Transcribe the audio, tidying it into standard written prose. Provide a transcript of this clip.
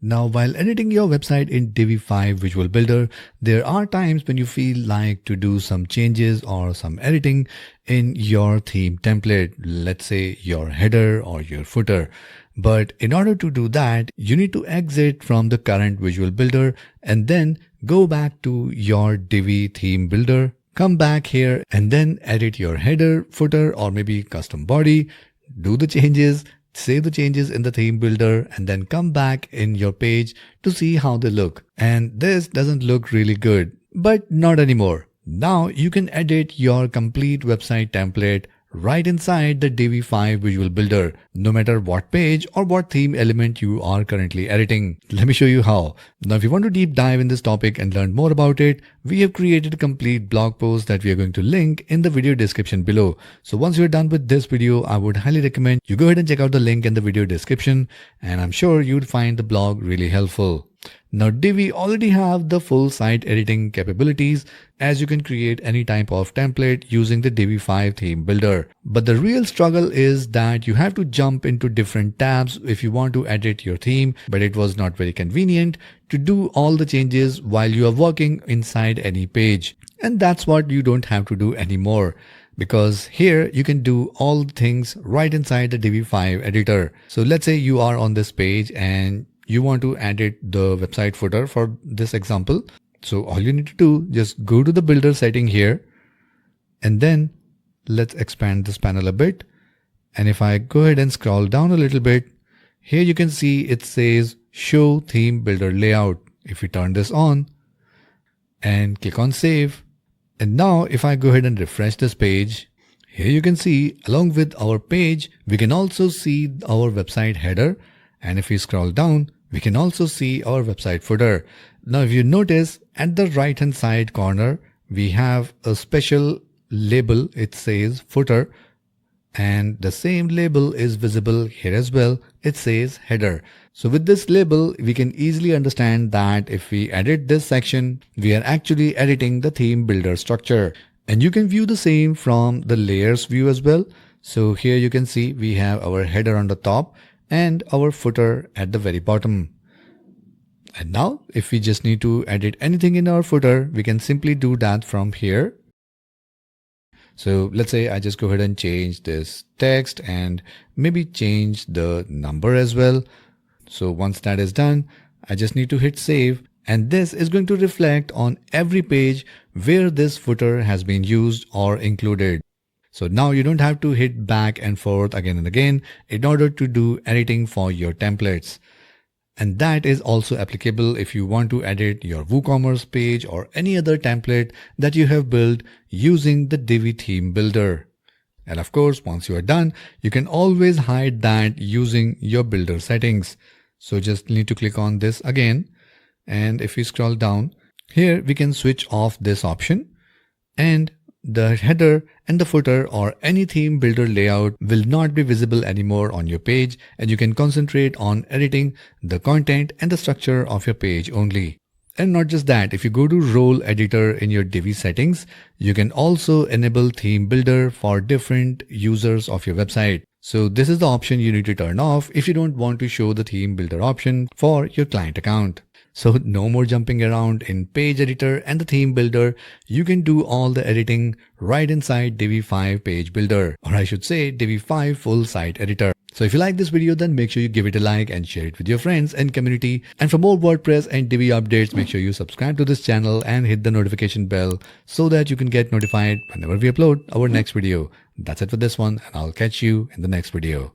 Now, while editing your website in Divi 5 Visual Builder, there are times when you feel like to do some changes or some editing in your theme template, let's say your header or your footer. But in order to do that, you need to exit from the current Visual Builder and then go back to your Divi Theme Builder. Come back here and then edit your header, footer, or maybe custom body. Do the changes. Save the changes in the theme builder and then come back in your page to see how they look. And this doesn't look really good, but not anymore. Now you can edit your complete website template right inside the Divi 5 Visual Builder, no matter what page or what theme element you are currently editing. Let me show you how. Now, if you want to deep dive in this topic and learn more about it, we have created a complete blog post that we are going to link in the video description below. So once you're done with this video, I would highly recommend you go ahead and check out the link in the video description, and I'm sure you'd find the blog really helpful. Now, Divi already have the full site editing capabilities, as you can create any type of template using the Divi 5 theme builder. But the real struggle is that you have to jump into different tabs if you want to edit your theme, but it was not very convenient to do all the changes while you are working inside any page. And that's what you don't have to do anymore, because here you can do all things right inside the Divi 5 editor. So let's say you are on this page and you want to edit the website footer for this example. So all you need to do, just go to the builder setting here, and then let's expand this panel a bit. And if I go ahead and scroll down a little bit, here you can see it says show theme builder layout. If we turn this on and click on save, and now if I go ahead and refresh this page, here you can see along with our page, we can also see our website header. And if we scroll down, we can also see our website footer. Now, if you notice at the right hand side corner, we have a special label. It says footer, and the same label is visible here as well. It says header. So with this label, we can easily understand that if we edit this section, we are actually editing the theme builder structure. And you can view the same from the layers view as well. So here you can see we have our header on the top and our footer at the very bottom. And now if we just need to edit anything in our footer, we can simply do that from here. So let's say I just go ahead and change this text and maybe change the number as well. So once that is done, I just need to hit save, and this is going to reflect on every page where this footer has been used or included. So now you don't have to hit back and forth again and again in order to do editing for your templates. And that is also applicable if you want to edit your WooCommerce page or any other template that you have built using the Divi theme builder. And of course, once you are done, you can always hide that using your builder settings. So just need to click on this again. And if we scroll down here, we can switch off this option, and the header and the footer or any theme builder layout will not be visible anymore on your page, and you can concentrate on editing the content and the structure of your page only. And not just that, if you go to role editor in your Divi settings, you can also enable theme builder for different users of your website. So this is the option you need to turn off if you don't want to show the theme builder option for your client account. So no more jumping around in page editor and the theme builder. You can do all the editing right inside Divi 5 page builder, or I should say Divi 5 full site editor. So if you like this video, then make sure you give it a like and share it with your friends and community. And for more WordPress and Divi updates, make sure you subscribe to this channel and hit the notification bell so that you can get notified whenever we upload our next video. That's it for this one, and I'll catch you in the next video.